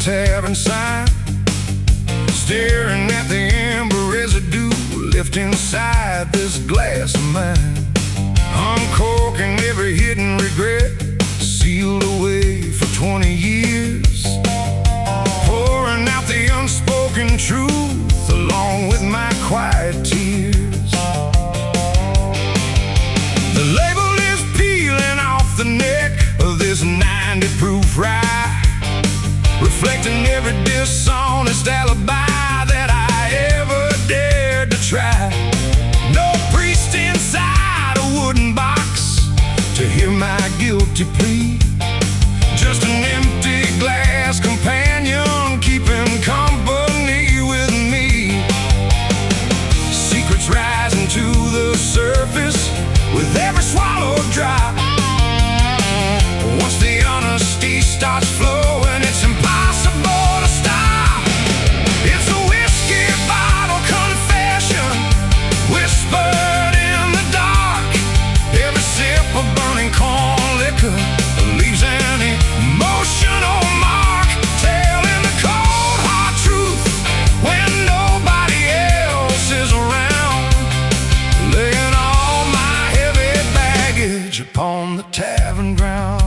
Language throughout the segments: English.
tavern sign, staring at the amber residue left inside this glass of mine. Uncorking every hidden regret, sealed away for 20 years, pouring out the unspoken truth along with my quiet tears. The label is peeling off the neck of this 90 proof rye, reflecting every dishonest alibi that I ever dared to try. No priest inside a wooden box to hear my guilty plea, just an empty glass companion keeping company with me. Secrets rising to the surface with every swallowed drop. Once the honesty starts flowing, it's impossible to stop. It's a whiskey bottle confession, whispered in the dark. Every sip of burning corn liquor leaves an emotional mark, telling the cold hard truth when nobody else is around, laying all my heavy baggage upon the tavern ground.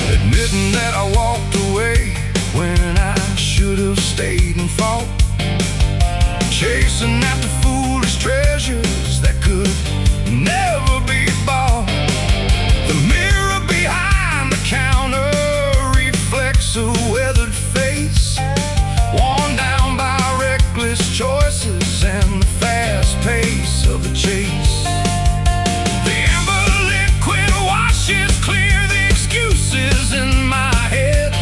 Admitting that I walked away when I should have stayed and fought, chasing after foolish treasures that could never be bought. The mirror behind the counter reflects a weathered face, worn down by reckless choices and the fast pace of the chase. The amber liquid washes clear the excuses in my head,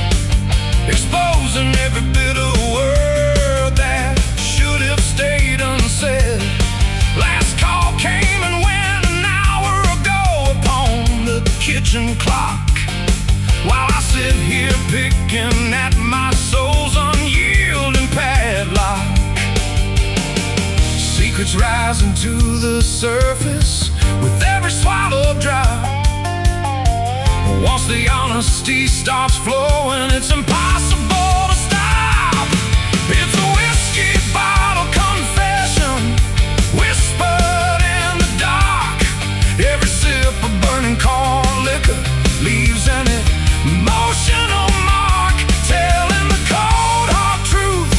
exposing every bitter word that should have stayed unsaid. Last call came and went an hour ago upon the kitchen clock, while I sit here picking at my soul's unyielding padlock. Secrets rising to the surface with every swallowed drop. Once the honesty starts flowing, it's impossible to stop. It's a whiskey bottle confession, whispered in the dark. Every sip of burning corn liquor leaves an emotional mark, telling the cold hard truth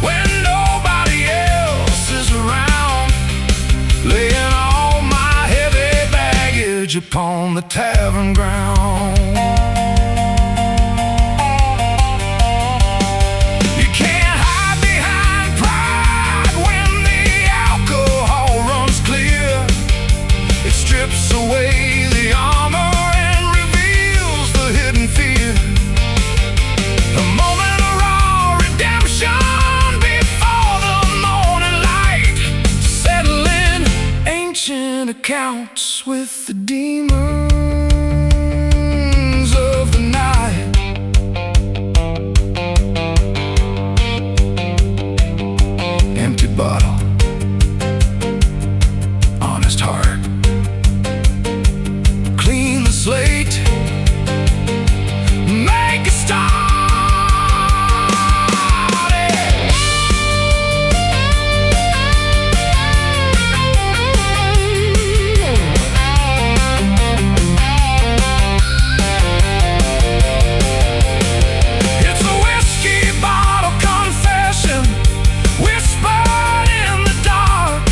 when nobody else is around, laying all my heavy baggage upon the tavern ground. You can't hide behind pride when the alcohol runs clear. It strips away the armor and reveals the hidden fear. A moment of raw redemption before the morning light, settling ancient accounts with the demons of the night. Empty bottle, honest heart, clean the slate, make a start. It's a whiskey bottle confession, whispered in the dark.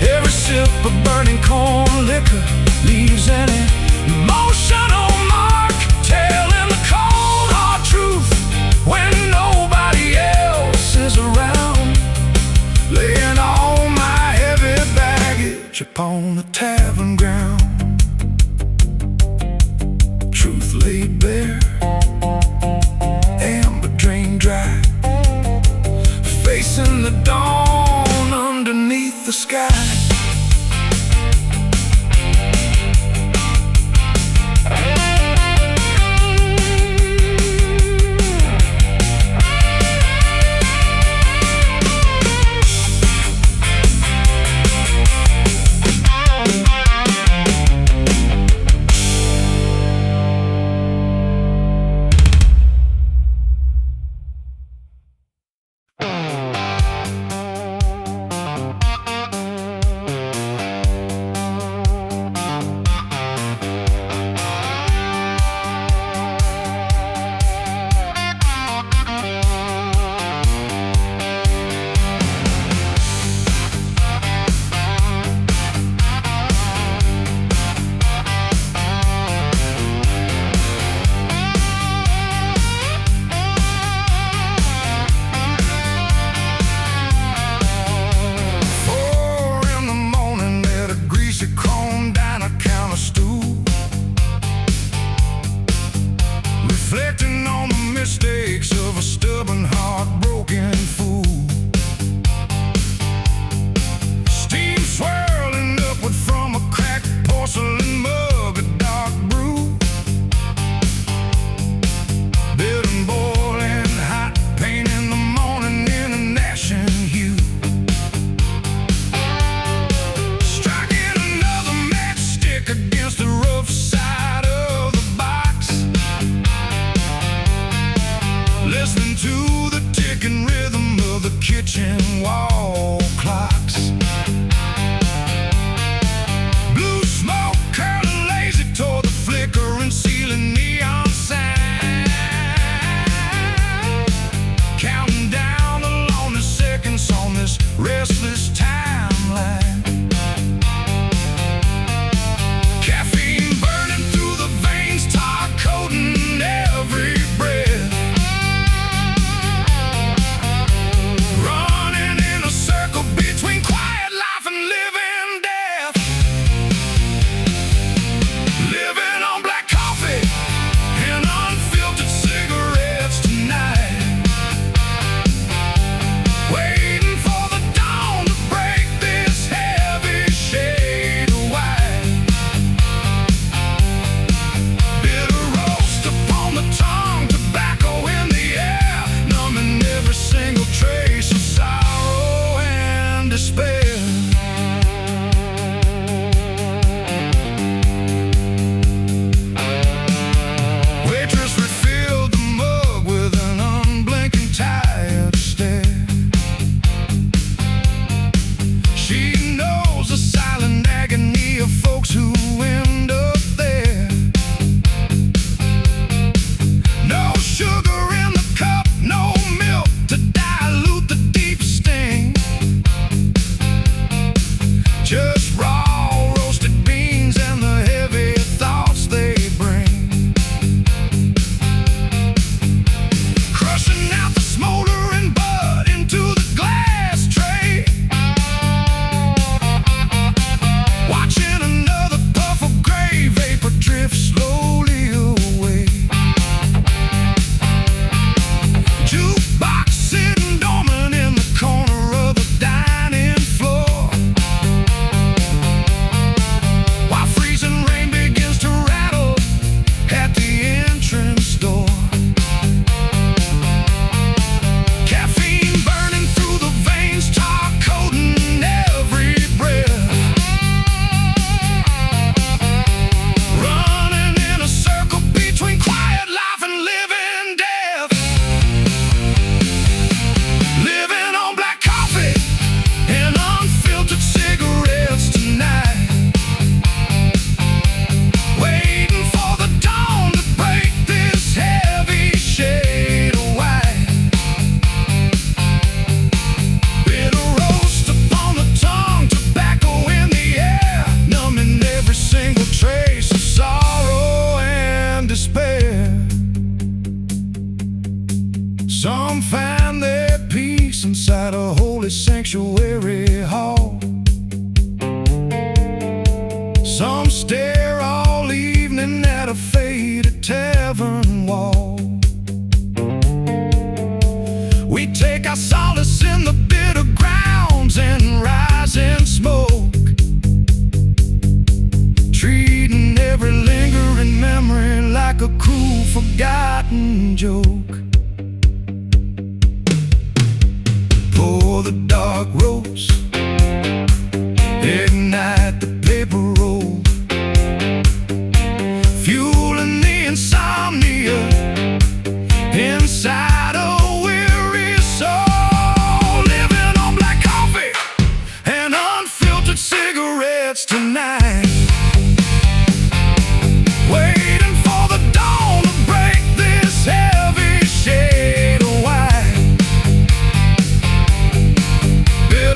Every sip of burning corn liquor leaves an emotional mark, telling the cold hard truth when nobody else is around, laying all my heavy baggage upon the tavern ground. Truth laid bare, amber drained dry, facing the dawn underneath the sky. reflecting on the mistakes of a stubborn, heartbroken fool. Steam swirling upward from a cracked porcelain mug, a dark brew. Bitter and boiling hot, pain in the morning in an ashen hue. Striking another matchstick against the rough side of the box, listening to the ticking rhythm of the kitchen wall clocks. Blue smoke curling lazy toward the flickering ceiling neon sign, counting down the lonely seconds on this restless timeline. Caffeine burning through the veins, tar coating every breath, running in a circle between quiet life and living death. Living on black coffee and unfiltered cigarettes tonight, waiting for the dawn to break this heavy shade of white. Bitter roast upon the tongue, tobacco in the air, numbing every single trace of sorrow and despair. Waitress refilled the mug with an unblinking tired stare. She knows the silent agony of folks who end up there. No sugar in the cup, no milk to dilute the deep sting, just raw roasted beans and the heavy thoughts they bring, crushing out the smoldering bud into the glass tray, watching another puff of gray vapor drift slowly away. Jukebox sitting dormant in the corner of the dining floor, while freezing rain begins to rattle at the entrance door. Caffeine burning through the veins, tar coating every breath, running in a circle between quiet life and living death. Living on black coffee and unfiltered cigarettes tonight, waiting for the dawn to break this heavy shade of white. Bitter roast upon the tongue, tobacco in the air, numbing every single trace of sorrow and despair. Some find their peace inside a holy sanctuary hall. Some stare all evening at a faded tavern wall. We take our solace in the bitter grounds and rising smoke, treating every lingering memory like a cruel, forgotten joke. Pour the dark roast, ignite the paper roll, fueling the insomnia inside a weary soul. Living on black coffee and unfiltered cigarettes tonight, waiting for the dawn to break this heavy shade of white. Bitter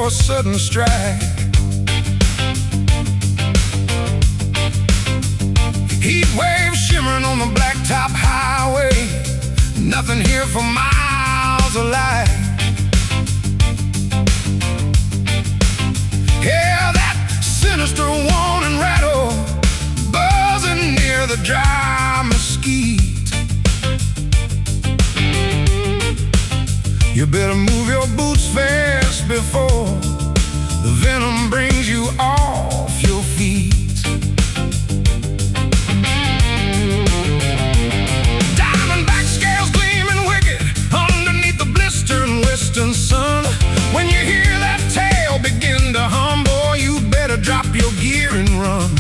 for a sudden strike. Heat waves shimmering on the blacktop highway. Nothing here for miles of light. Yeah, that sinister warning rattle buzzing near the dry mesquite. You better move your boots fast before the venom brings you off your feet. Diamondback scales gleaming wicked underneath the blistering western sun. When you hear that tail begin to hum, boy, you better drop your gear and run.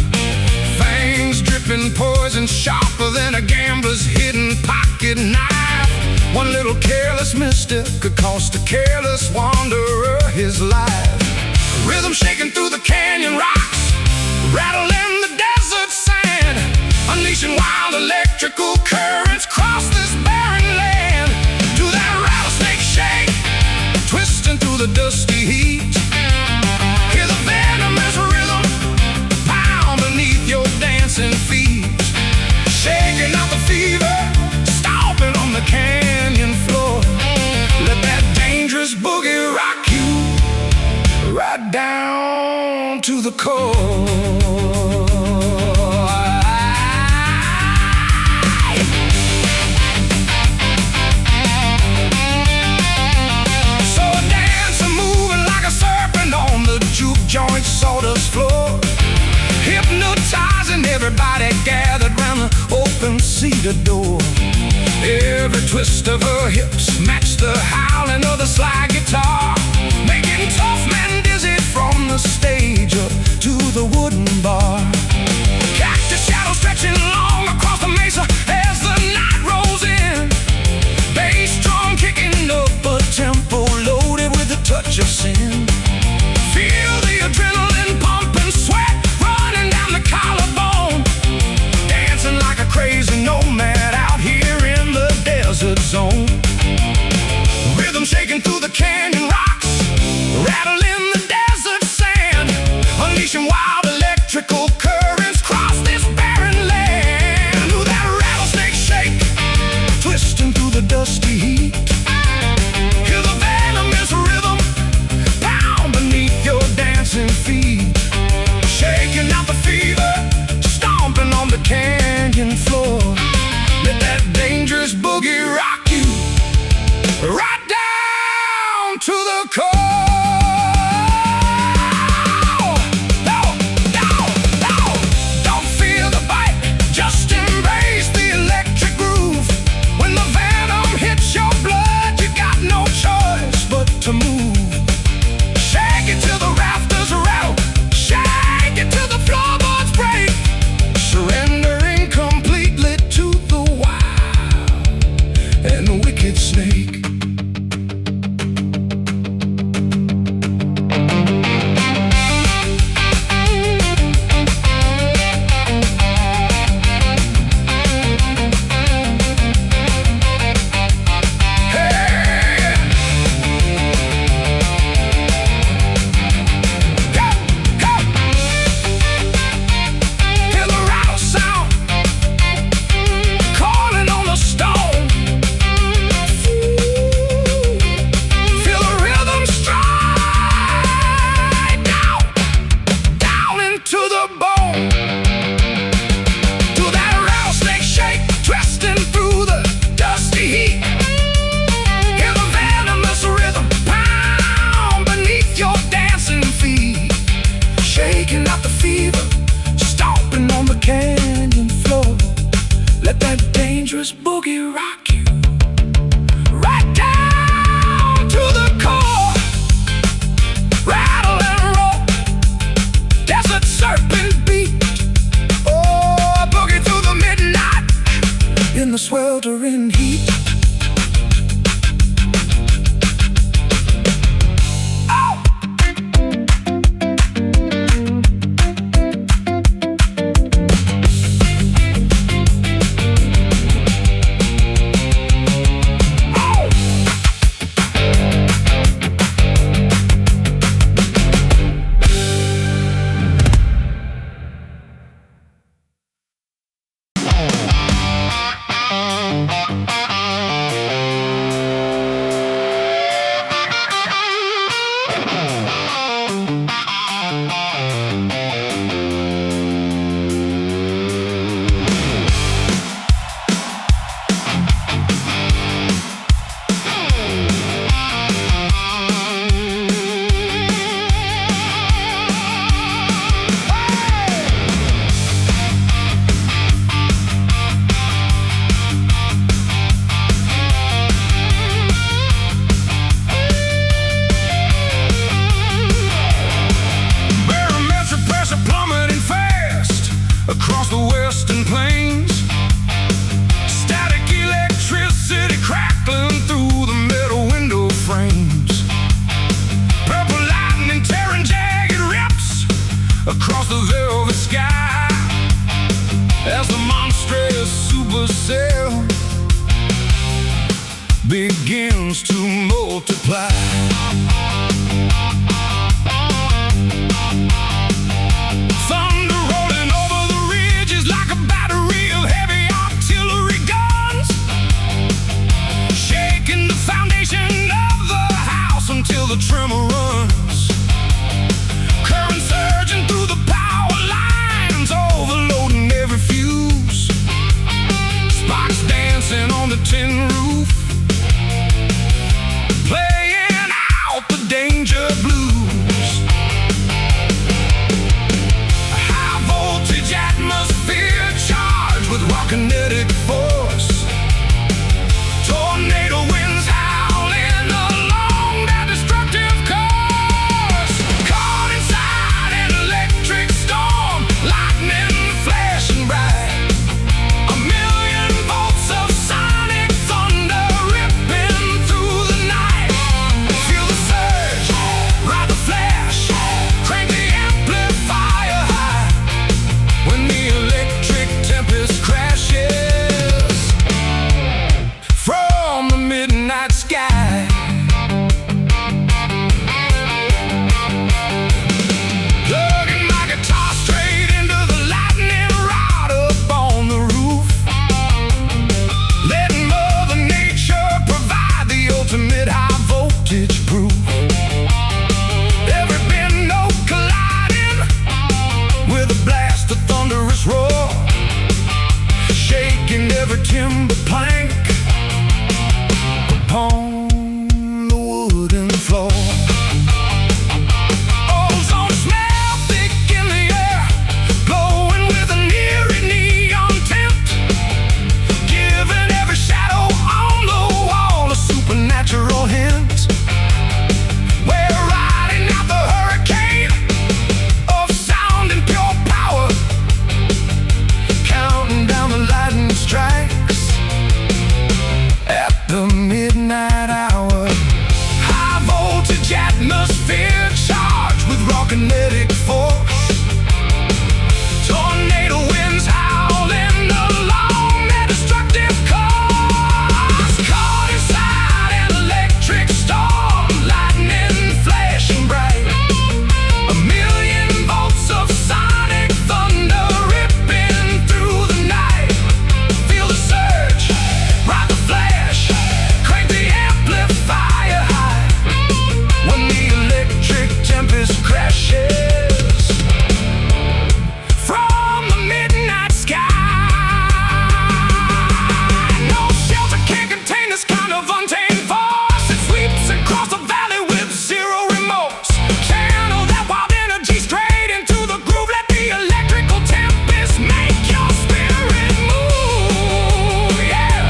Fangs dripping poison sharper than a gambler's hidden pocket knife. One little careless misstep could cost a careless wanderer his life. Rhythm shaking through the canyon rocks, rattling the desert sand, unleashing wild electrical currents across this barren land. To that rattlesnake shake, twisting through the dusty heat. Hear the venomous rhythm pound beneath your dancing feet, shaking out the fever, stomping on the canyon floor. Let that dangerous boogie rock you right down to the core. So a dancer moving like a serpent on the juke joint sawdust floor, hypnotizing everybody gathered round the open cedar door. Every twist of her hips matched the howling of the slide guitar, making tough men dizzy from the stage up to the wooden bar. Cactus shadow stretching long across the mesa as the night rolls in. Bass drum kicking up a tempo loaded with a touch of sin. Feel the adrenaline pumping, sweat running down the collarbone, dancing like a crazy nomad out here in the desert zone. Rhythm the tremor runs. Current surging through the power lines, overloading every fuse. Sparks dancing on the tin roof, playing out the danger blues. A high voltage atmosphere charged with rock kinetic force. Tornado winds howling along that destructive course. Caught inside an electric storm, lightning flashing bright. A million volts of sonic thunder ripping through the night. Feel the surge, ride the flash, crank the amplifier high. When the electric tempest crashes from the midnight sky. Plugging my guitar straight into the lightning rod up on the roof. Letting Mother Nature provide the ultimate high voltage proof. Every bend note colliding with a blast of thunderous roar, shaking every timber plank upon the wooden floor. Ozone smell thick in the air, glowing with an eerie neon tint, giving every shadow on the wall a supernatural hint. We're riding out the hurricane of sound and pure power, counting down the lightning strikes at the midnight hour. High voltage atmosphere charged with raw kinetic force. Tornado winds howling along that destructive course. Caught inside an electric storm, lightning flashing bright. A million volts of sonic thunder ripping through the night. Feel the surge, ride the flash, crank the amplifier high. When the electric tempest crashes from the midnight sky. No shelter can contain this kind of untamed force. It sweeps across the valley with zero remorse. Channel that wild energy straight into the groove. Let the electrical tempest make your spirit move. Yeah.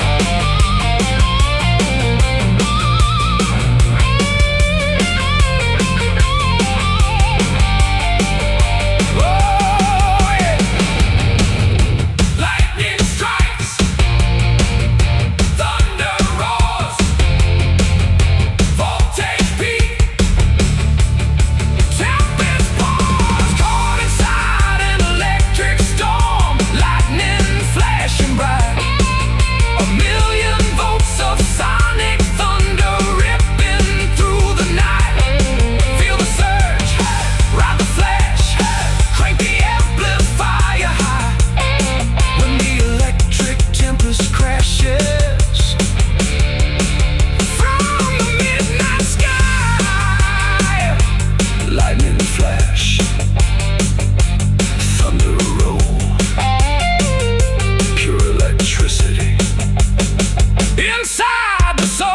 Oh, yeah. Lightning strikes, thunder roars, voltage peak, tempest pours. Caught inside an electric storm, lightning flashing bright. A million volts of sonic thunder ripping through the night. Feel the surge, ride the flash, crank the amplifier high. When the electric tempest crashes from the midnight sky. Lightning flash, thunder roll, pure electricity inside the soul.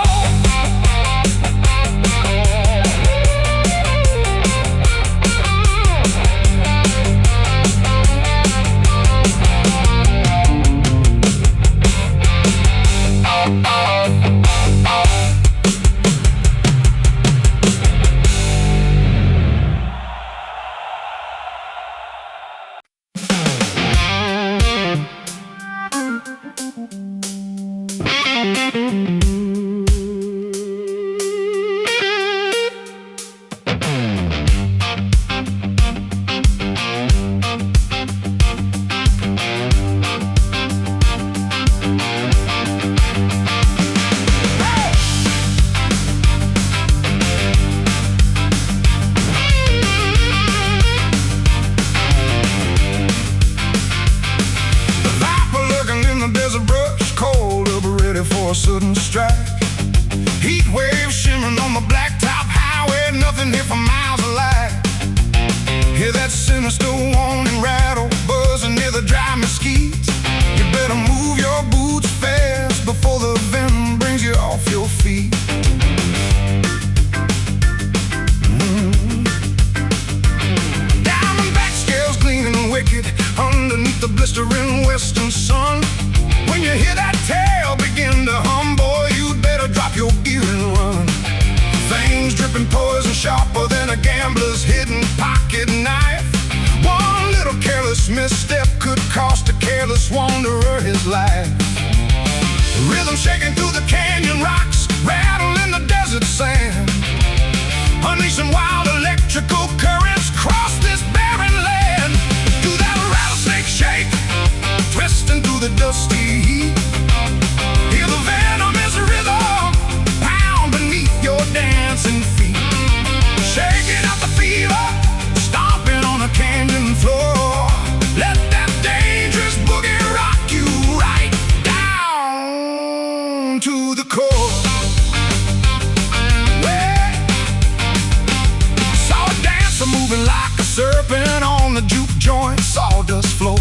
for a sudden strike. Heat waves shimmering on the blacktop high. highway, nothing here for miles alive. Hear that sinister warning rattle, buzzing near the dry mesquite. You better move your boots fast before the venom brings you off your feet. Diamondback scales gleaming wicked underneath the blistering western sun. When you hear that tail begin to hum, boy, you'd better drop your gear and run. Fangs dripping poison sharper than a gambler's hidden pocket knife. One little careless misstep could cost a careless wanderer his life. Rhythm shaking through the canyon rocks, rattle in the desert sand, unleashing wild electrical currents across this barren land. Do that rattlesnake shake, twisting through the dusty heat. Hear the venomous rhythm pound beneath your dancing feet. Shaking out the fever, stomping on the canyon floor. Let that dangerous boogie rock you right down to the core. Well, saw a dancer moving like a serpent on the juke joint sawdust floor,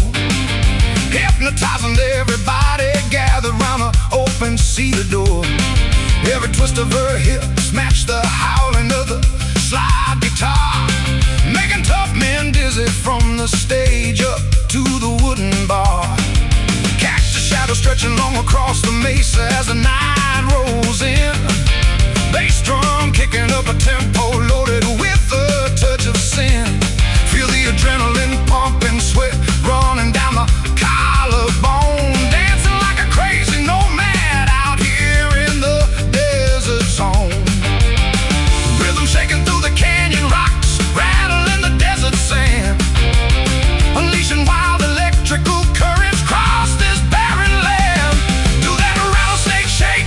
hypnotizing everybody gathered round the open cedar door. Every twist of her hips matched the howling of the slide guitar, making tough men dizzy from the stage up to the wooden bar. Catch the shadow stretching long across the mesa as the night rolls in. Bass drum kicking up a tempo loaded with a touch of sin. Feel the adrenaline pumping, sweat running down the collarbone. Dancing like a crazy nomad out here in the desert zone. Rhythm shaking through the canyon rocks, rattling the desert sand, unleashing wild electrical currents across this barren land. Do that rattlesnake shake,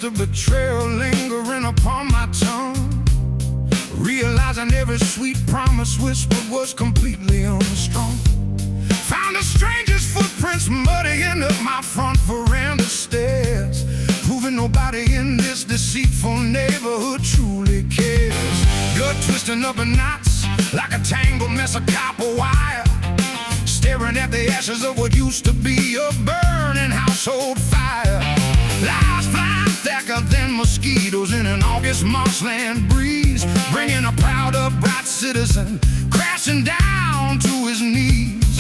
of betrayal lingering upon my tongue. Realizing every sweet promise whispered was completely unstrung. Found a stranger's footprints muddying up my front veranda stairs, proving nobody in this deceitful neighborhood truly cares. Gut twisting up in knots like a tangled mess of copper wire, staring at the ashes of what used to be a burning household fire. Lies flying thicker than mosquitoes in an August marshland breeze, bringing a proud, upright citizen crashing down to his knees.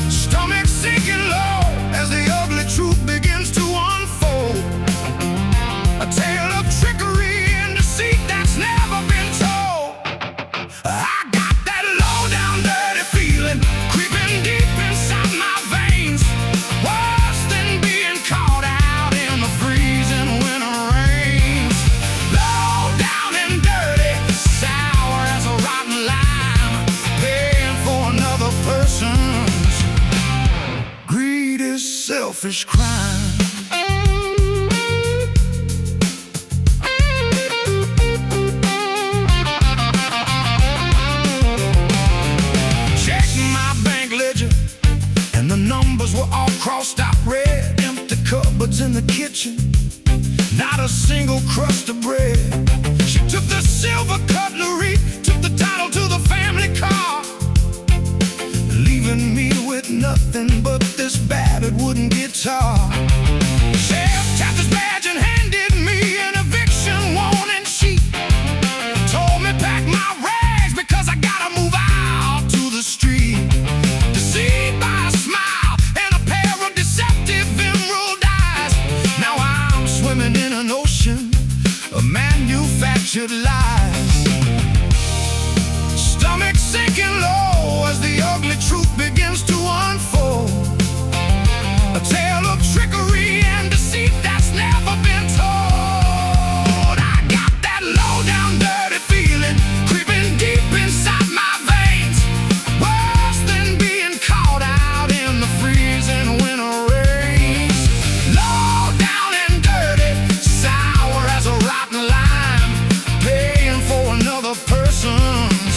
Stomach sinking low as the ugly truth begins to unfold. A tale of trickery and deceit that's never been told. I got that low down dirty feeling creeping deep inside my veins, worse than being caught out in the freezing winter rains. Low down and dirty, sour as a rotten lime, paying for another person's greed is selfish crime. Were all crossed out red, empty cupboards in the kitchen, not a single crust of bread. She took the silver cutlery, took the title to the family car, leaving me with nothing but this battered wooden guitar. Sheriff tapped his badge and handed me an eviction warning sheet. Told me pack my rags because I gotta move out to the street. Deceived by a smile, in an ocean of manufactured lies. Stomach sinking low as the ugly truth begins to unfold. A tale of trickery and deceit that's never been told. I got that low down dirty feeling creeping deep inside my veins, worse than being caught out in the freezing winter rains. Low down and dirty, sour as a rotten lime, paying for another person's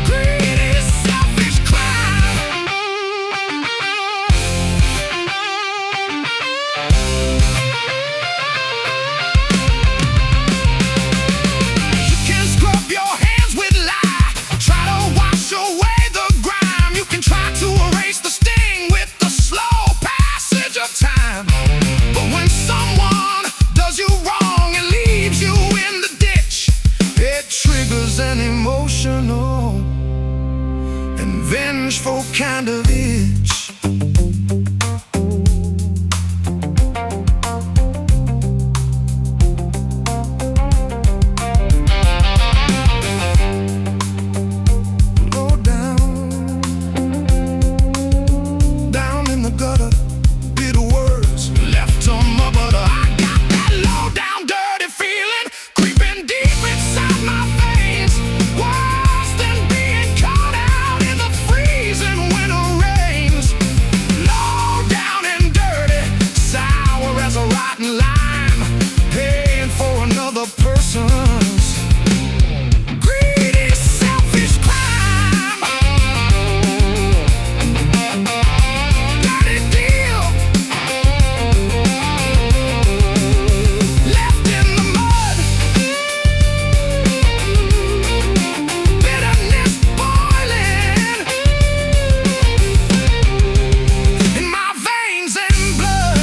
greedy, selfish crime. You can scrub your hands with lie, try to wash away the grime. You can try to erase the sting with the slow passage of time. But when someone does you wrong and leaves you in the ditch, it triggers an emotional and vengeful kind of itch. Low down, down in the gutter, bitter words left on my butter. I got that low down dirty feeling creeping deep inside my veins, worse than being caught out in the freezing winter rains. Low down and dirty, sour as a rotten lime, paying for another person's greedy, selfish crime. Dirty deal, left in the mud, bitterness boiling in my veins and blood.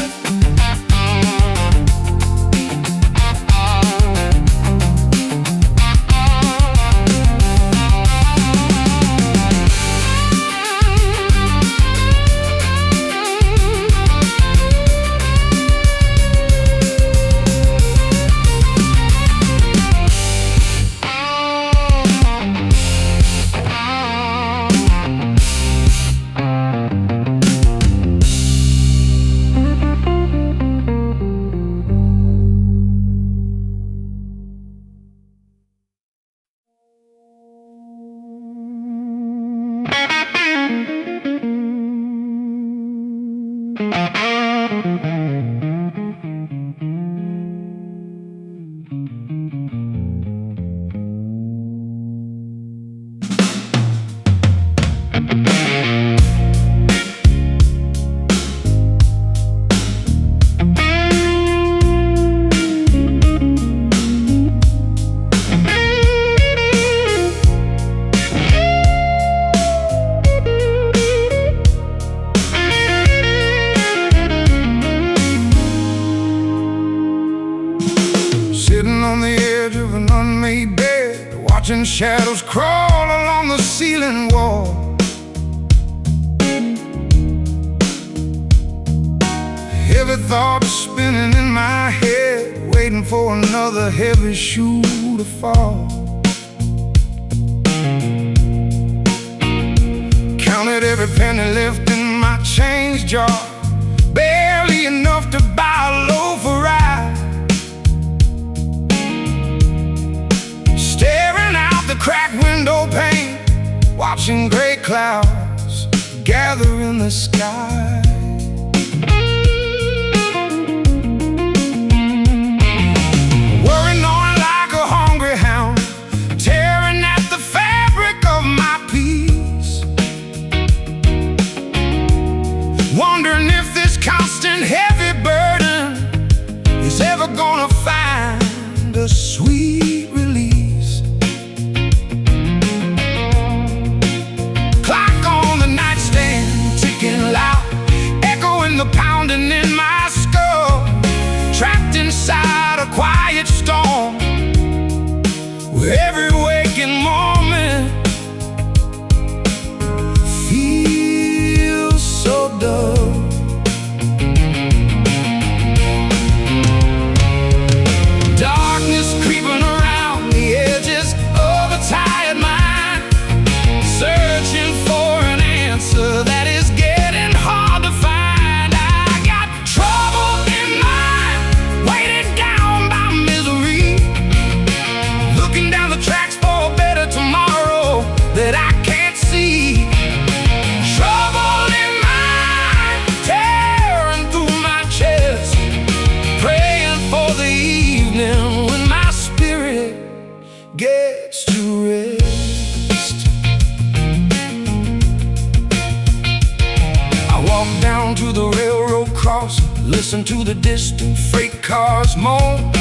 made bed, watching shadows crawl along the ceiling wall. Heavy thoughts spinning in my head, waiting for another heavy shoe to fall. Counted every penny left in my change jar, barely enough to buy a loaf of rye. Staring out the cracked window pane, watching gray clouds gather in the sky. Worrying on like a hungry hound, tearing at the fabric of my peace. Wondering if this constant heavy burden is ever gonna find a sweet release. Clock on the nightstand ticking loud, echoing the pounding in my skull. Trapped inside a quiet storm, where every waking moment feels so dull. Darkness creeping around the edges of a tired mind, searching for an answer that is getting hard to find. I got trouble in mind, weighted down by misery, looking down the tracks for a better tomorrow that I can't see. Trouble in mind, tearing through my chest, praying for the evening when my spirit gets to rest. I walk down to the railroad crossing, listen to the distant freight cars moan.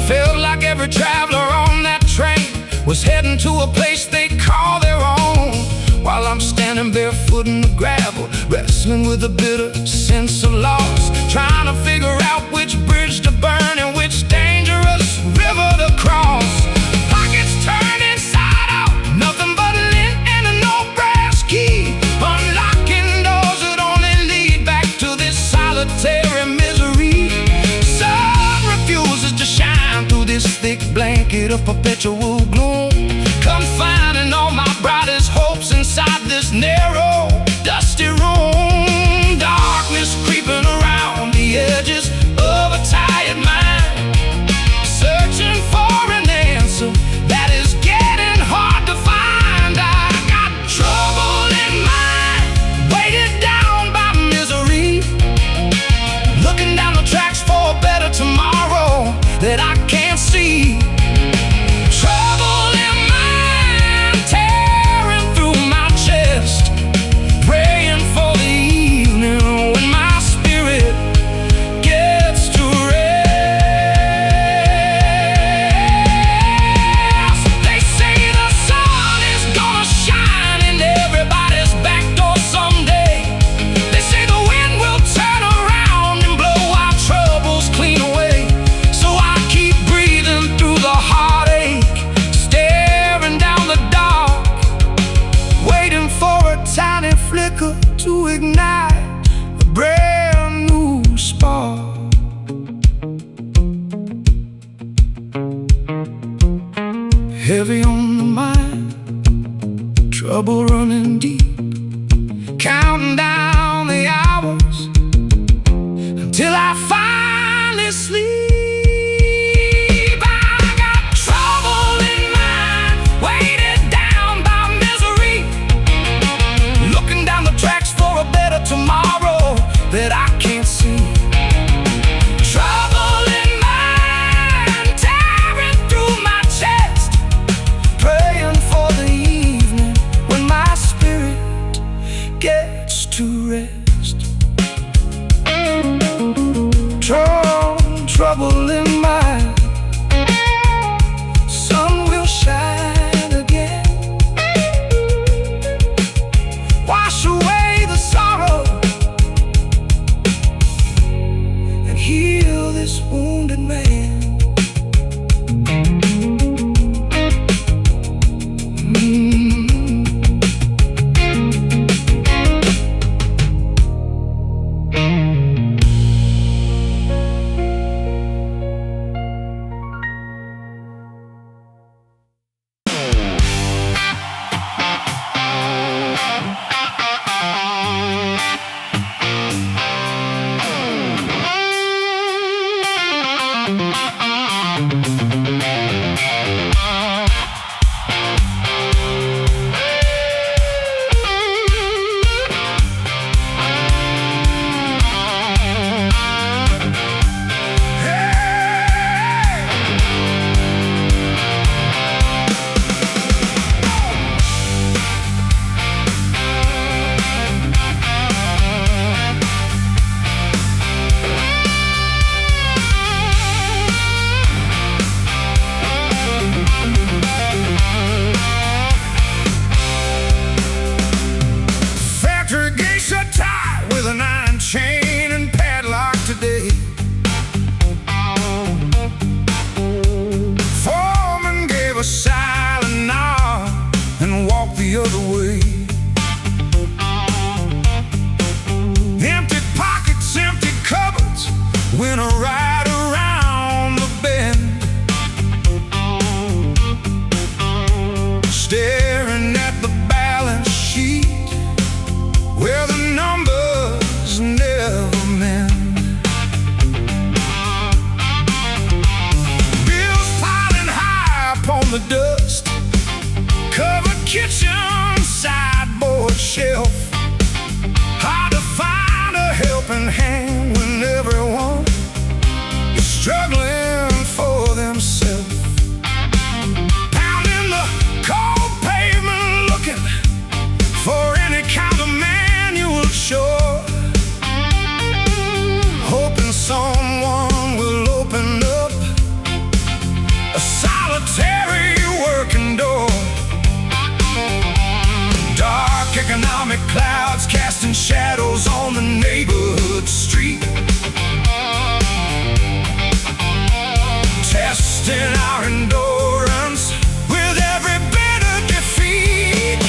Felt like every traveler on that train was heading to a place they call their own. While I'm standing barefoot in the gravel, wrestling with a bitter sense of loss, trying to figure out which bridge to burn and which dangerous river to cross. Pockets turned inside out, nothing but lint and an old brass key, unlocking doors that only lead back to this solitary misery. Sun refuses to shine through this thick blanket of perpetual gloom, confining all my brightest hopes inside this narrow, dusty room. Darkness creeping around the edges of a tired mind, searching for an answer that is getting hard to find. I got trouble in mind, weighted down by misery, looking down the tracks for a better tomorrow that I can't see. Trouble in mind, tearing through my chest, praying for the evening when my spirit gets to rest. They say the sun is gonna shine in everybody's back door someday. They say the wind will turn around and blow our troubles clean away. So I keep breathing through the heartache, staring down the dark, waiting for a tiny flicker to ignite a brand new spark. Heavy on the mind, trouble running deep, counting down the hours until I finally sleep. I got trouble in mind, weighted down by misery, looking down the tracks for a better tomorrow that I can't see. Trouble in mind, tearing through my chest, praying for the evening when my spirit gets to rest. Trouble in mind, sun will shine again, wash away the sorrow and heal this wounded man. when I ride around the bend, staring at the balance sheet where the numbers never mend. Bills piling high upon the dust, covered kitchen sideboard shelf. Hard to find a helping hand when everyone is struggling for themselves. Pounding the cold pavement, looking for any kind of manual chore, hoping someone will open up a solitary working door. Dark economic clouds casting shadows on the neighborhood street, testing our endurance with every bit of defeat.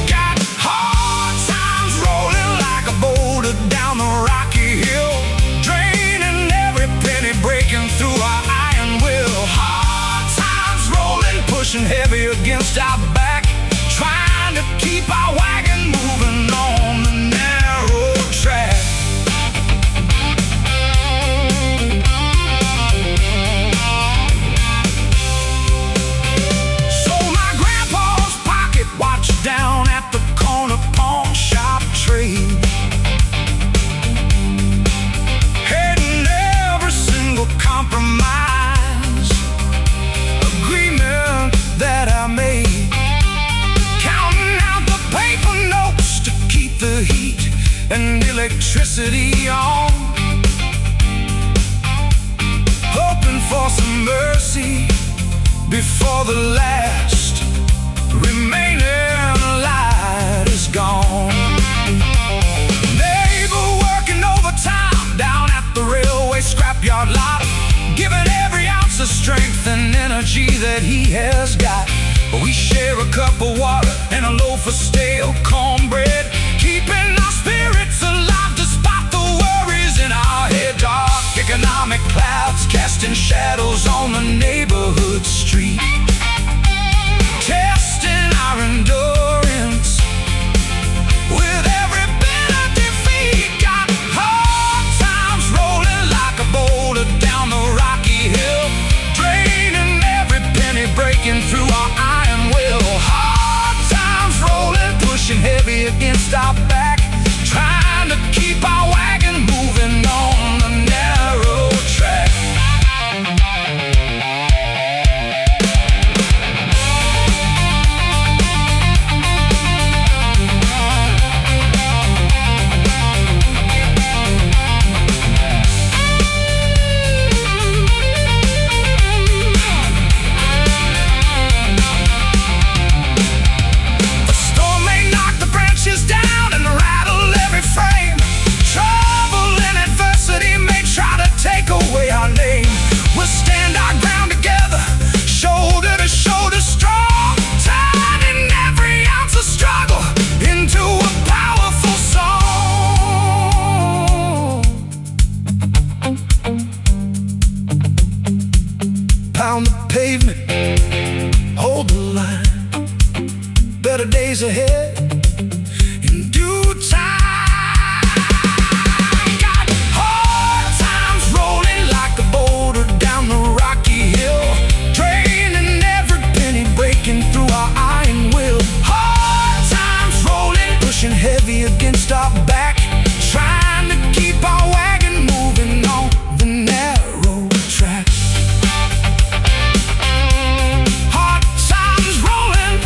Got hard times rolling like a boulder down the rocky hill, draining every penny, breaking through our iron will. Hard times rolling, pushing heavy against our back, trying to keep our wagon moving on the narrow track. Sold my grandpa's pocket watch down at the corner pawn shop trade, hating every single compromise agreement that I made. Paper notes to keep the heat and electricity on, hoping for some mercy before the last remaining light is gone. Neighbor working overtime down at the railway scrapyard lot, giving every ounce of strength and energy that he has got. We share a cup of water and a loaf of stale cornbread, keeping our spirits alive despite the worries in our head. Dark economic clouds casting shadows on the neighborhood street, testing our endurance with every bit of defeat. Got hard times rolling like a boulder down the rocky hill, draining every penny, breaking through our iron will. Hard times rolling, pushing heavy against our back, trying to keep our wagon moving on the narrow track. Down and rattle every frame. Trouble and adversity may try to take away our name. We'll stand our ground together, shoulder to shoulder, strong, turning every ounce of struggle into a powerful song. Pound the pavement, hold the line, better days ahead. Got hard times rolling like a boulder down the rocky hill, draining every penny, breaking through our iron will. Hard times rolling, pushing heavy against our back, trying to keep our wagon moving on the narrow track. Hard times rolling,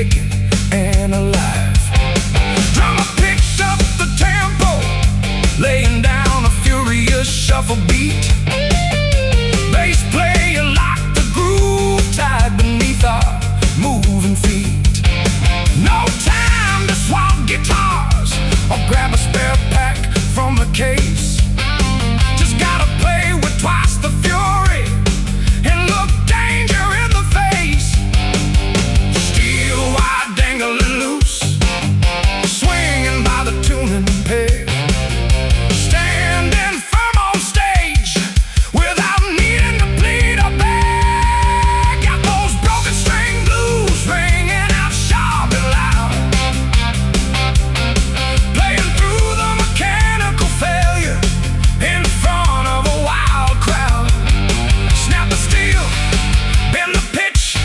kicking and alive. Drummer picked up the tempo, laying down a furious shuffle beat. Bass player locked the groove tied beneath our moving feet. No time to swap guitars or grab a spare pack from the case. Just gotta play with twice the fury and look danger in the face. Steel wire dangling loose, swinging by the tuning peg. Standing firm on stage without needing to plead or beg. Got those broken string blues ringing out sharp and loud, playing through the mechanical failure in front of a wild crowd. Snap the steel, bend the pitch,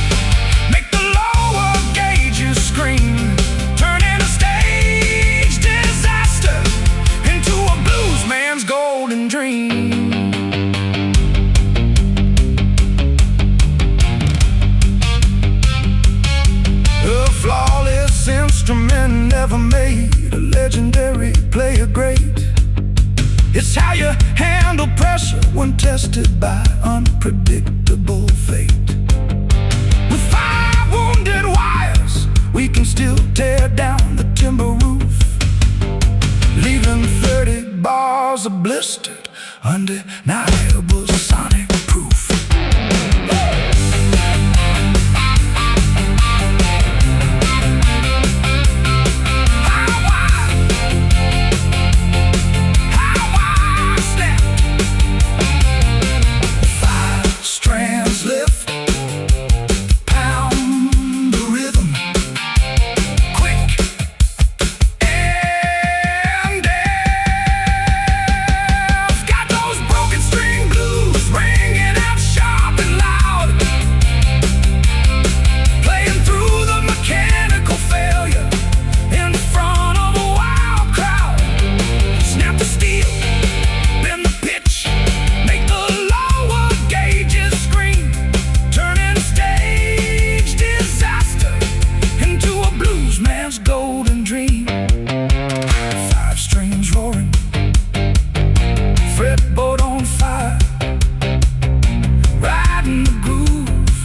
make the lower gauges scream, turning a stage disaster into a blues man's golden dream. A flawless instrument never made a legendary player great. It's how you handle pressure when tested by unpredictable fate. With 5 wounded wires, we can still tear down the timber roof, leaving 30 bars of blistered, undeniable sonic proof. Golden dream. 5 strings roaring, fretboard on fire, riding the groove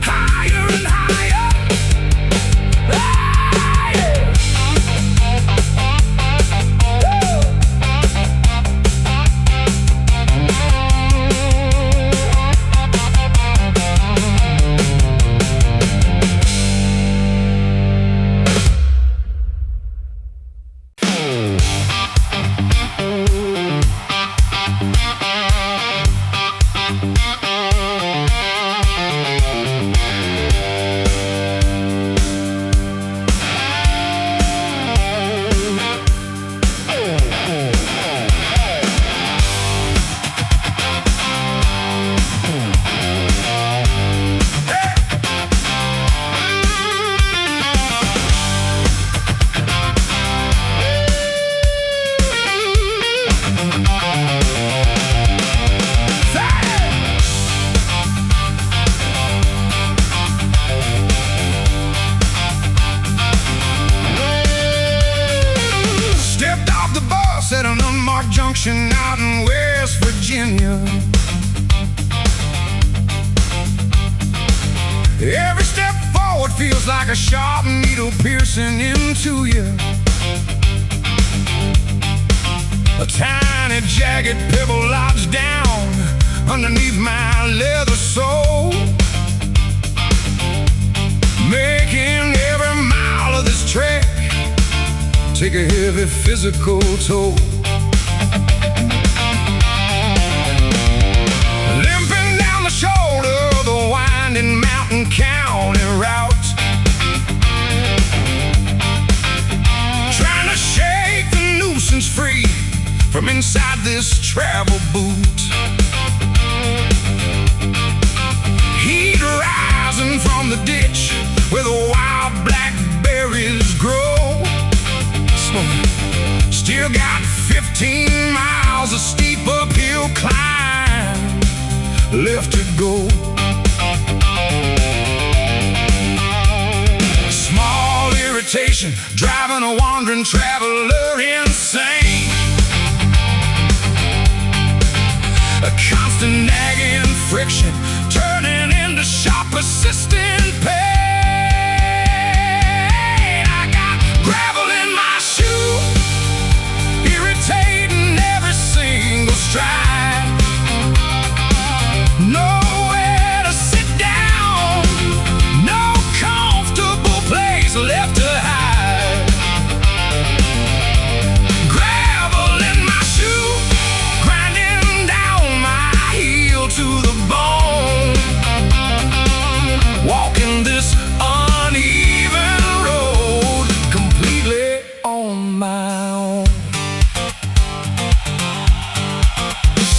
higher and higher. At an unmarked junction out in West Virginia. Every step forward feels like a sharp needle piercing into you. A tiny jagged pebble lodged down underneath my leather sole, making every mile of this trek take a heavy physical toll. Limping down the shoulder of the winding mountain county route, trying to shake the nuisance free from inside this travel boot. Heat rising from the ditch where the wild blackberries grow. Still got 15 miles of steep uphill climb left to go. irritation, driving a wandering traveler insane. A constant nagging friction, turning into sharp, persistent pain. I got gravel in my shoe, irritating every single stride. Nowhere to sit down, no comfortable place left to hide. Gravel in my shoe, grinding down my heel to the bone. Walking this uneven road completely on my own.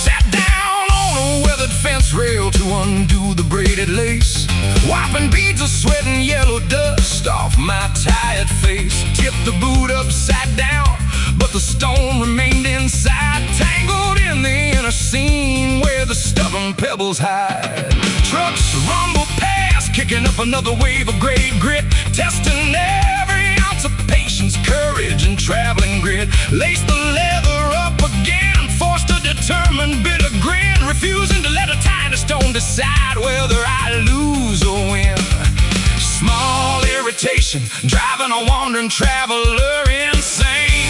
Sat down on a weathered fence rail to undo the braided lace, wiping beads of sweat and yellow dust off my tired face. Tipped the boot upside down, but the stone remained inside, tangled in the inner seam where the stubborn pebbles hide. Trucks rumble past, kicking up another wave of great grit, testing every ounce of patience, courage, and traveling grit. Lace the leather up again, forced a determined bitter grin, refusing to let a tiny stone decide whether I lose or win. Small irritation, driving a wandering traveler insane.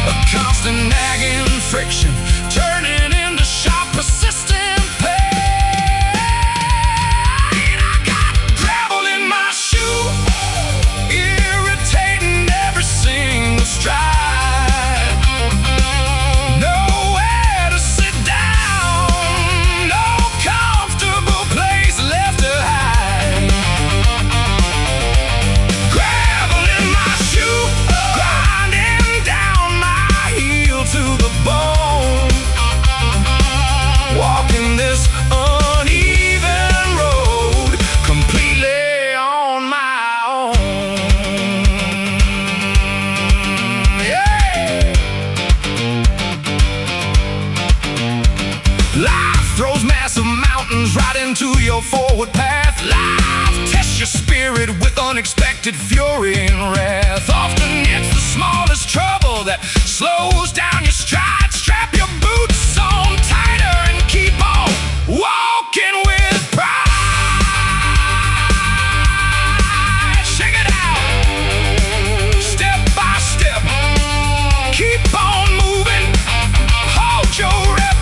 A constant nagging friction, turning into sharp, persistent pain. I got gravel in my shoe, irritating every single stride. Nowhere to sit down, no comfortable place left to hide. Gravel in my shoe, grinding down my heel to the bone. Walking this uneven road completely on my own. Yeah. Life throws massive mountains right into your forward path. Life tests your spirit with unexpected fury and wrath. Often it's the smallest trouble that slows down your stride. Strap your boots on tighter and keep on walking with pride. Shake it out, step by step, keep on moving, hold your rep.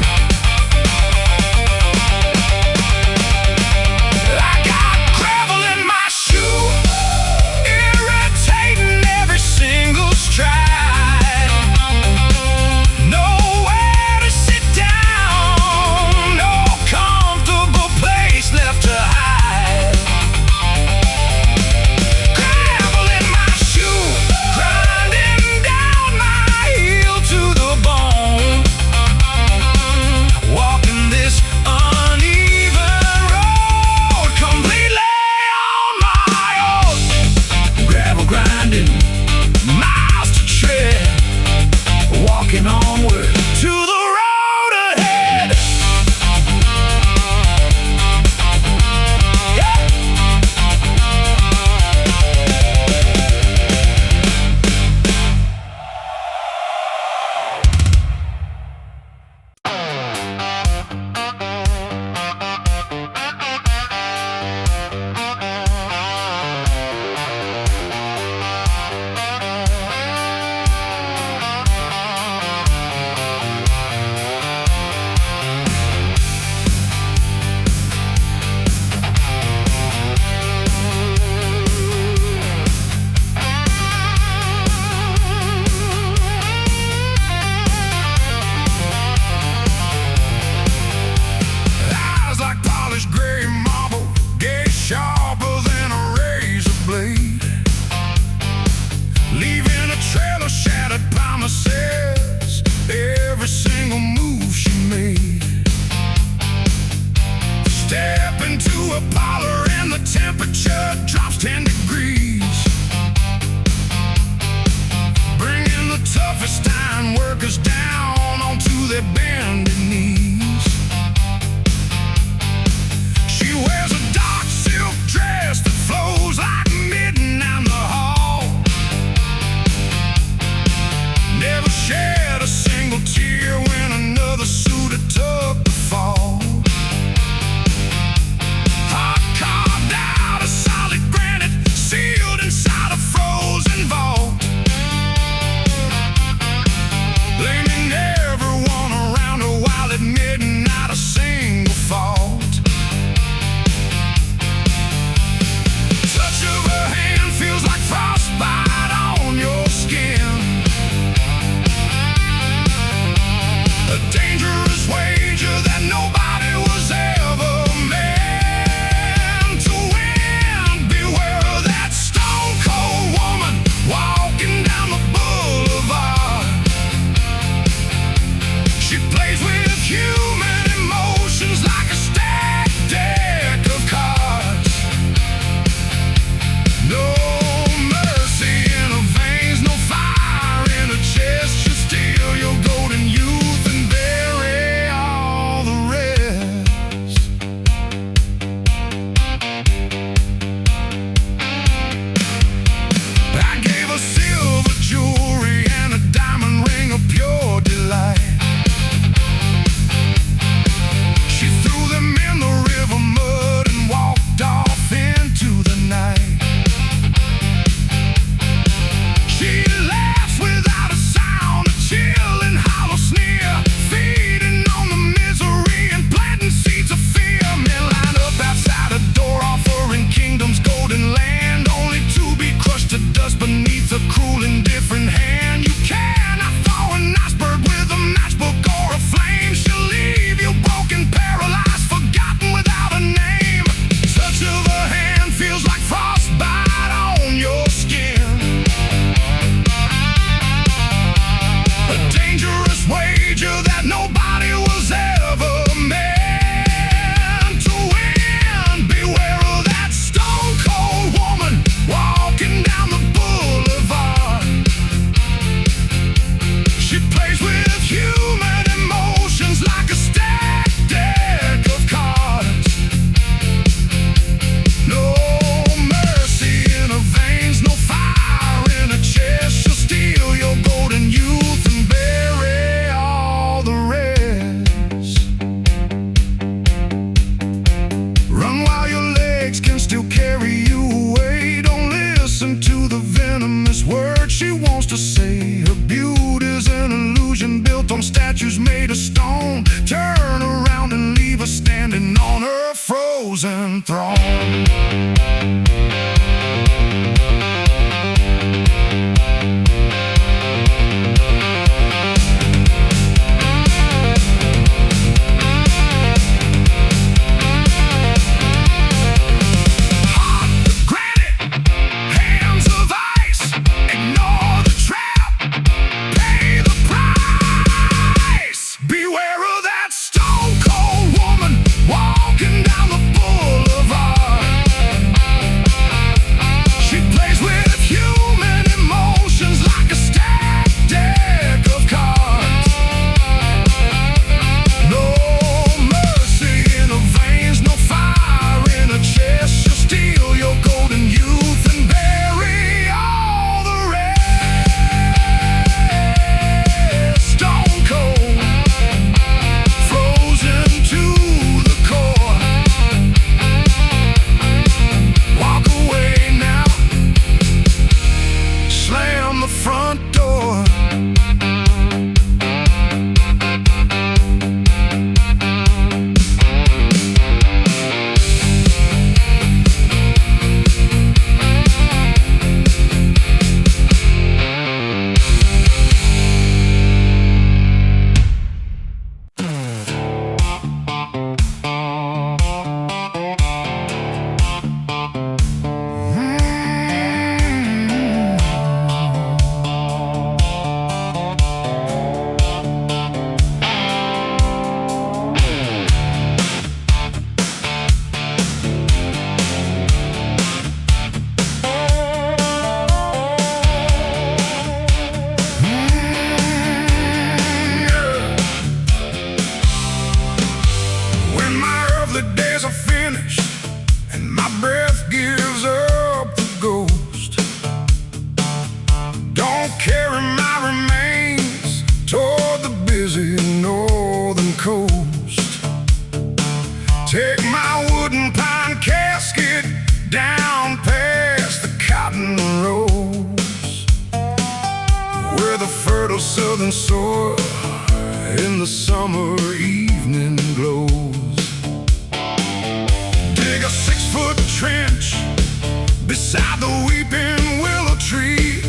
I got gravel in my shoe, irritating every single stride. statues made of stone turn around and leave her standing on her frozen throne. Take my wooden pine casket down past the cotton rows, where the fertile southern soil in the summer evening glows. Dig a 6-foot trench beside the weeping willow tree,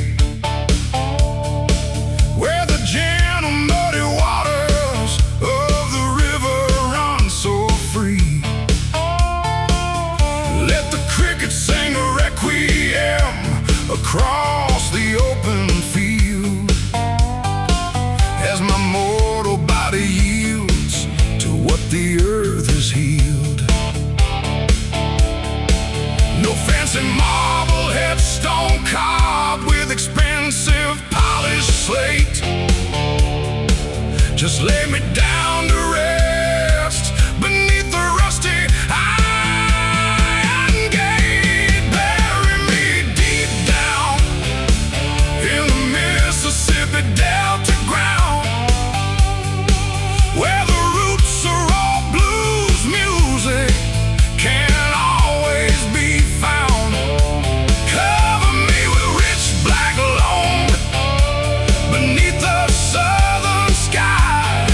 where the gentle muddy waters of the river run so free. Let the crickets sing a requiem across the open field, as my mortal body yields to what the earth has healed. No fancy marble headstone carved with expensive polished slate. Just lay me down to rest beneath the rusty iron gate. Bury me deep down in the Mississippi Delta ground, where the roots are all blues music can always be found. Cover me with rich black loam beneath the southern sky,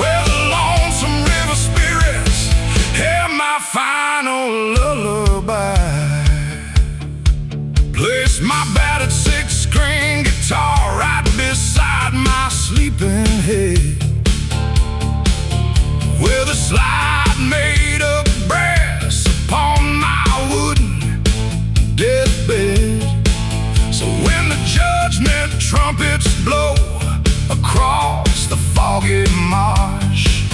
where the lonesome river spirits hear my final lullaby. Place my battered 6-string guitar right beside my sleeping head, with a slide made of brass upon my wooden deathbed. So when the judgment trumpets blow across the foggy marsh,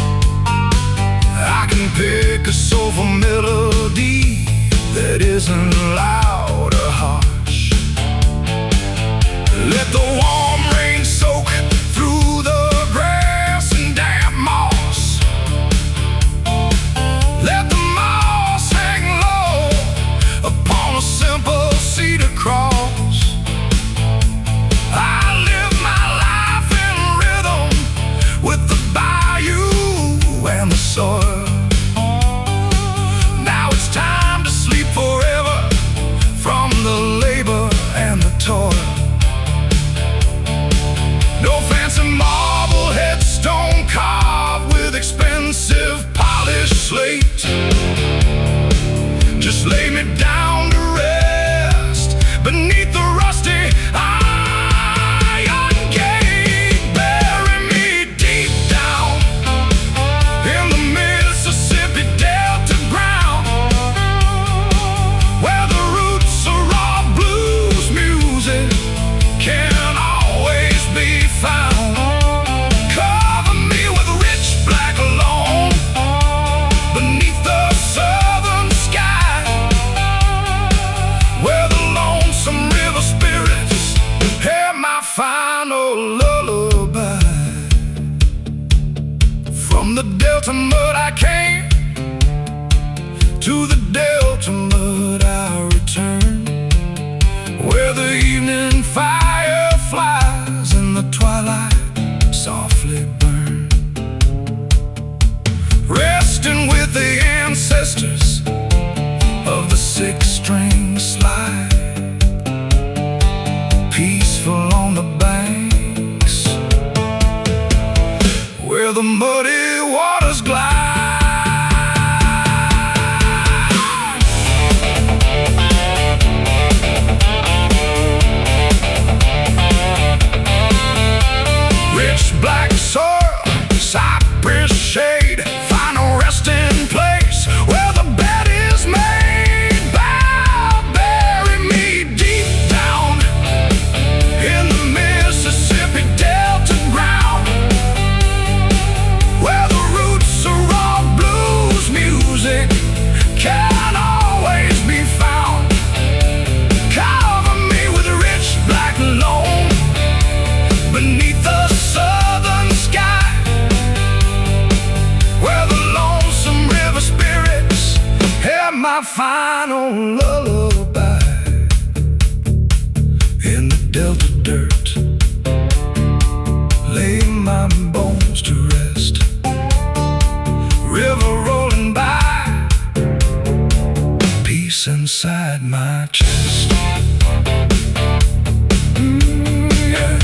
I can pick a soulful melody that isn't loud or harsh. Let the warm rain soak through the grass and damp moss. Let the moss hang low upon a simple cedar cross. I live my life in rhythm with the bayou and the soil. Now it's time to sleep forever lullaby. From the Delta mud I came, to the Delta mud I return, where the evening fire flies and the twilight softly burn. Resting with the ancestors of the six-string slide, peaceful on the banks where the muddy waters glide. Rich black soil, cypress shade, final resting place where the bed is made. Bow, bury me deep down in the Mississippi Delta ground, where the roots of raw blues music can always be found. Cover me with rich black loam beneath the southern sky, where the lonesome river spirits hear my final lullaby. In the Delta dirt, lay my bones to rest. River rolling by, peace inside my chest. Yeah.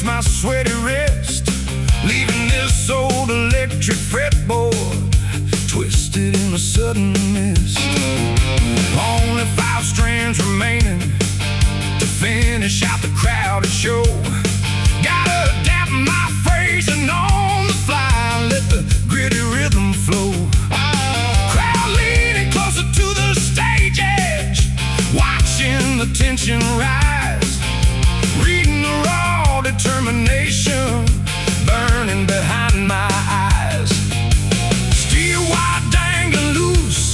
My sweaty wrist, leaving this old electric fretboard twisted in a sudden mist. Only 5 strands remaining to finish out the crowded show. Gotta dampen my phrasing on the fly, let the gritty rhythm flow. Crowd leaning closer to the stage edge, watching the tension rise, reading the raw determination burning behind my eyes. Steel wire dangling loose,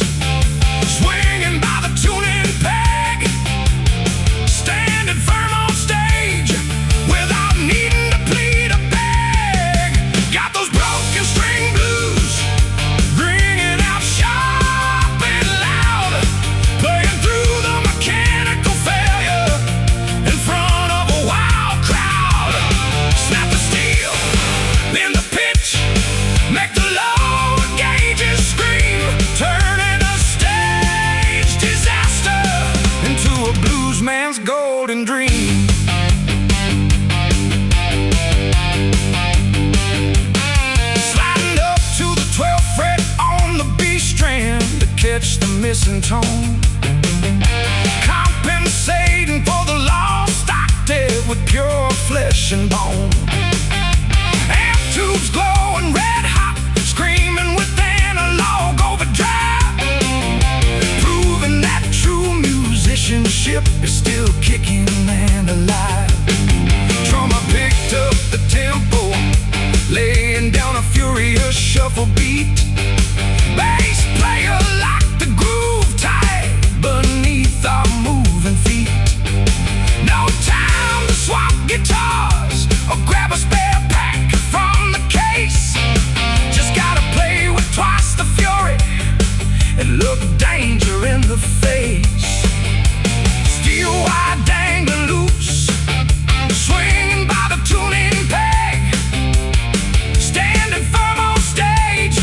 swinging by the tuning peg, standing firm on stage without needing to plead or beg. Got those broken string blues ringing out sharp and loud, playing through the mechanical failure in front of a wild crowd. Snap the steel, bend the pitch, make the lower gauges scream, turning a stage disaster into a blues man's golden dream. Sliding up to the 12th fret on the B strand to catch the missing tone, compensating for the lost octave with pure flesh and bone. Amp tubes glowing red hot, screaming with analog overdrive, proving that true musicianship is still kicking and alive. Drummer picked up the tempo, laying down a furious shuffle beat. Bass player locked the groove tight beneath our moving feet. No time to swap guitars or grab a spare pack from the case. face. Steel wire dangling loose, swinging by the tuning peg, standing firm on stage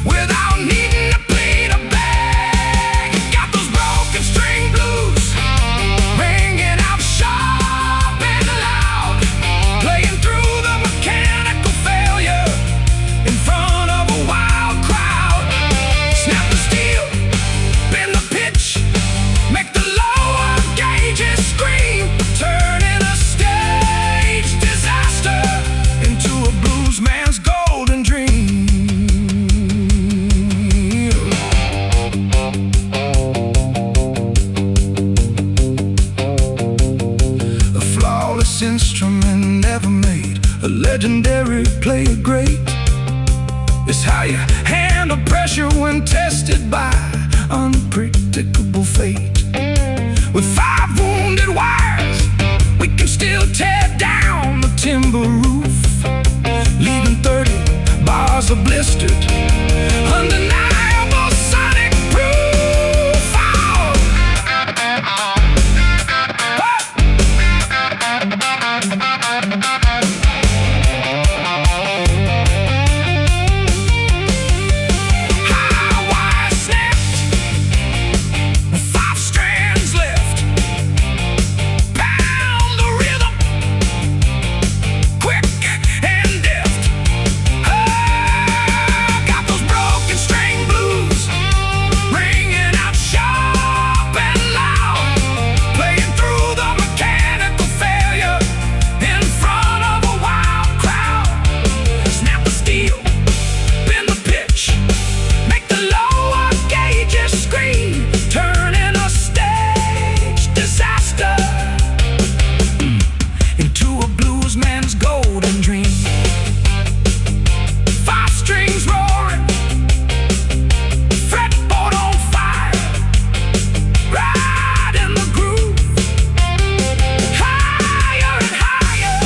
without needing to plead or beg. Got those broken string blues ringing out sharp and loud, playing through the mechanical failure in front of a wild crowd. Snap the steel, bend the pitch, make the lower gauges scream, turning a stage disaster into a blues man's golden dream. A flawless instrument never made, a legendary player great. It's how you handle pressure when tested by unpredictable fate. With 5 wounded wires, we can still tear down the timber roof, leaving 30 bars of blistered, undeniable sonic proof. Oh! High wire snapped, 5 strands left. Pound the rhythm, quick and deft. Got those broken string blues ringing out sharp and loud, playing through the mechanical failure in front of a wild crowd. Snap the steel, bend the pitch, make the lower gauges scream, turning a stage disaster into a blues man's golden dream. 5 strings roaring, fretboard on fire, right in the groove, higher and higher.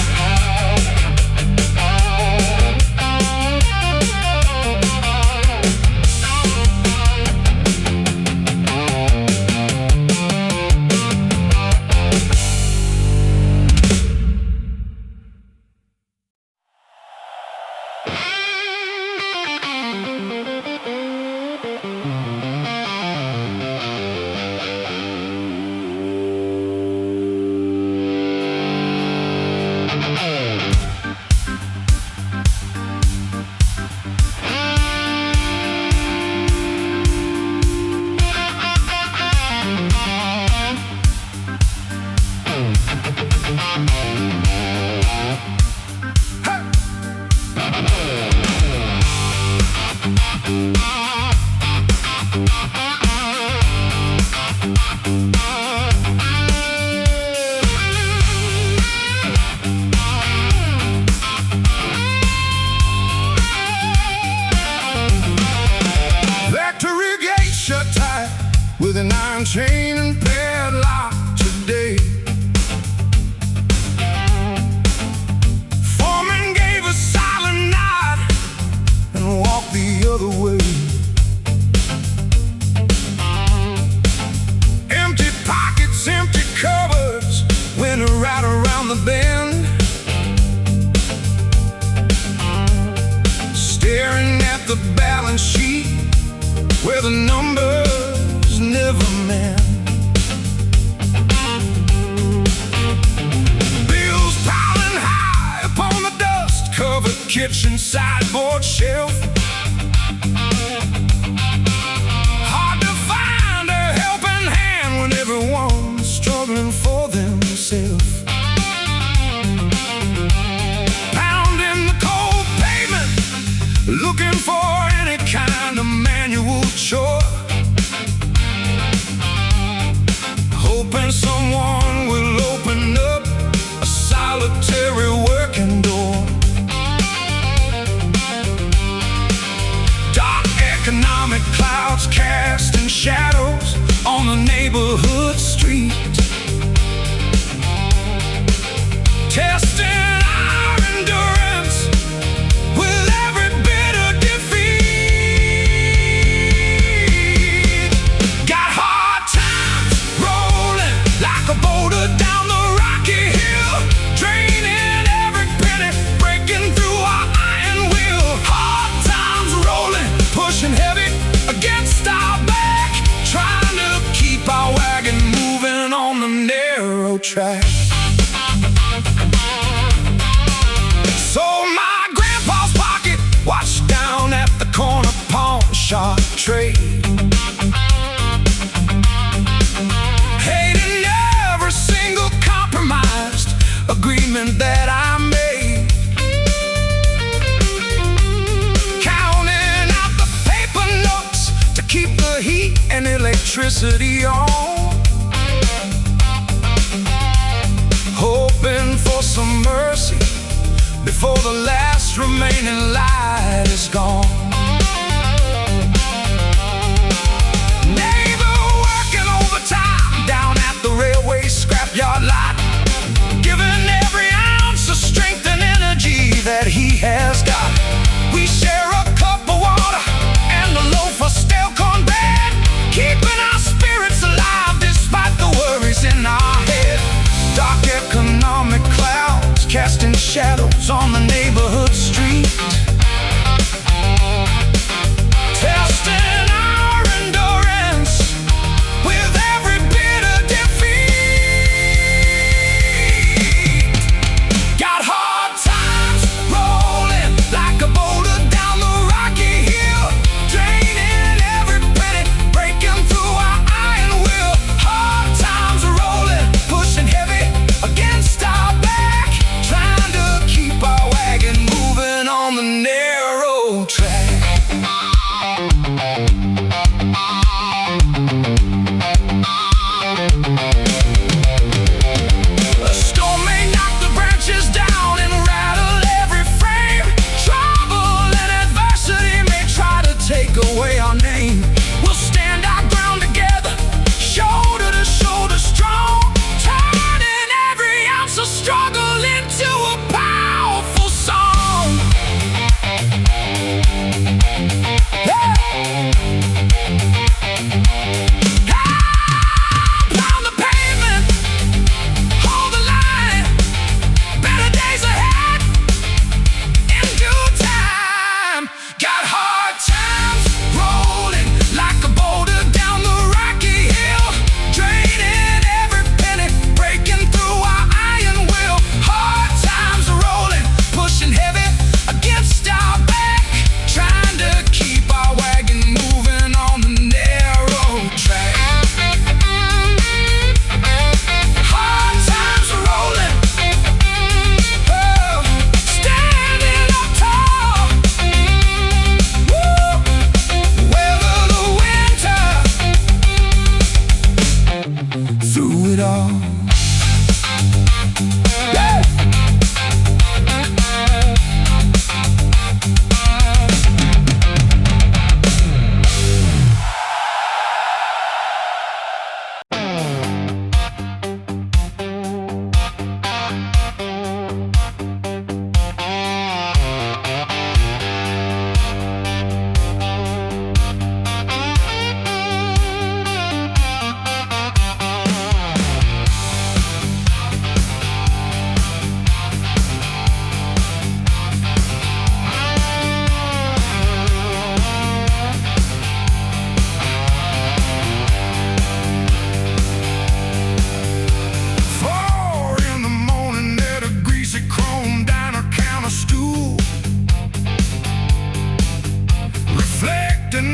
Factory gate shut tight with an iron chain and padlock today. Foreman gave a silent nod and walked the other way. Empty pockets, empty cupboards, went right around the bend, staring at the balance sheet where the numbers never mend. Bills piling high upon the dust-covered kitchen sideboard shelf. Hard to find a helping hand when everyone's struggling for themselves. Pounding the cold pavement, looking for any kind of manual chore, hoping someone will open up a solitary working door. Dark economic clouds casting shadows on the neighborhood street, testing our endurance with every bit of defeat. Got hard times track. So my grandpa's pocket watched down at the corner pawn shop trade. Hating every single compromised agreement that I made. Counting out the paper notes to keep the heat and electricity on. Hoping for some mercy before the last remaining light is gone. Neighbor working overtime down at the railway scrapyard lot, giving every ounce of strength and energy that he has got. We share a cup of water and a loaf of stale cornbread, keeping our spirits alive despite the worries in our head. Dark economic clouds casting shadows on the neighborhood street, testing our endurance with every bit of defeat. Got hard times rolling like a boulder down the rocky hill, draining every penny, breaking through our iron will. Hard times rolling, pushing heavy against our back, trying to keep our wagon moving on the narrow track. A storm may knock the branches down and rattle every frame. Trouble and adversity may try to take away our name. We'll stand our ground together, shoulder to shoulder strong, turning every ounce of struggle into a powerful song. Yeah. Pound the pavement, hold the line, better days ahead in due time. Got hard times rolling like a boulder down the rocky hill, draining every penny, breaking through our iron will. Hard times rolling, pushing heavy against our back, trying to keep our wagon moving on the narrow track. Hard times rolling, oh, standing up tall. Woo! Weather the winter through it all. Yeah!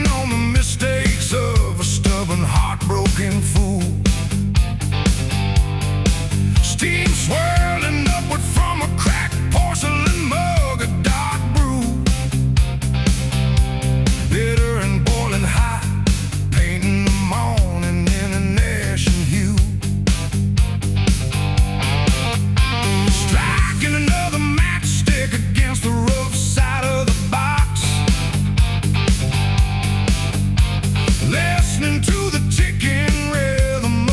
On the mistakes of a stubborn, heartbroken fool. Steam swirling upward from a cracked porcelain mug, a dark brew, bitter and boiling hot, painting the morning in an ashen hue. Striking another matchstick against the rough side of the box, listening to the ticking rhythm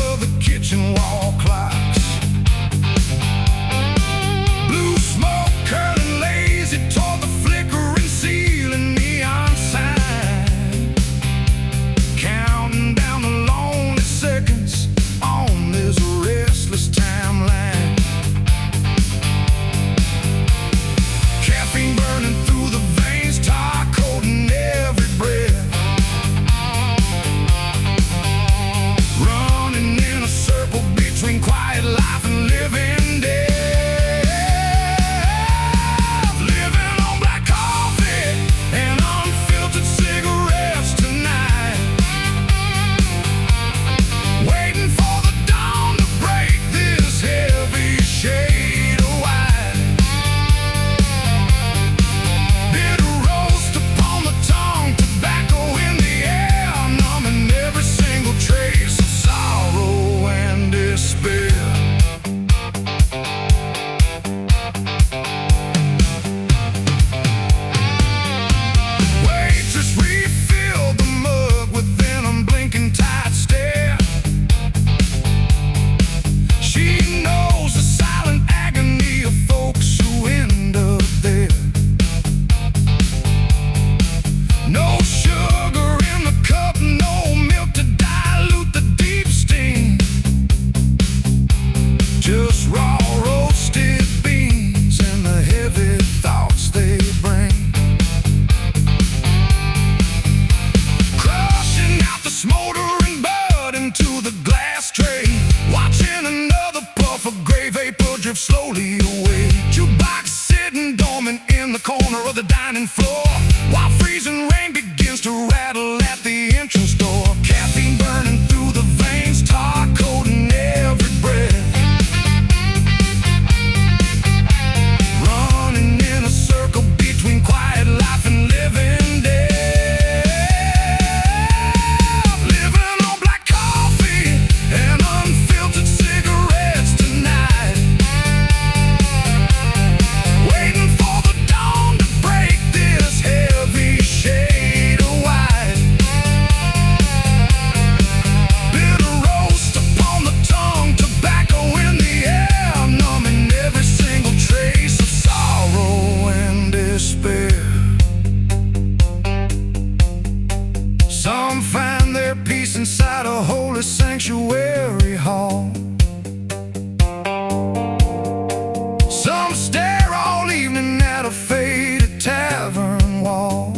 holy sanctuary hall. Some stare all evening at a faded tavern wall.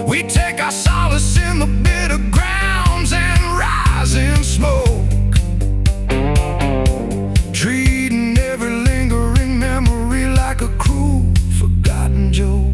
We take our solace in the bitter grounds and rising smoke, treating every lingering memory like a cruel, forgotten joke.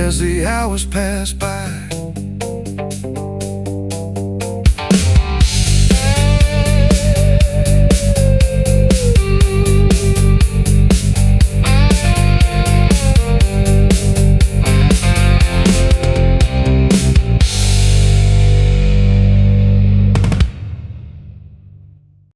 As the hours pass by,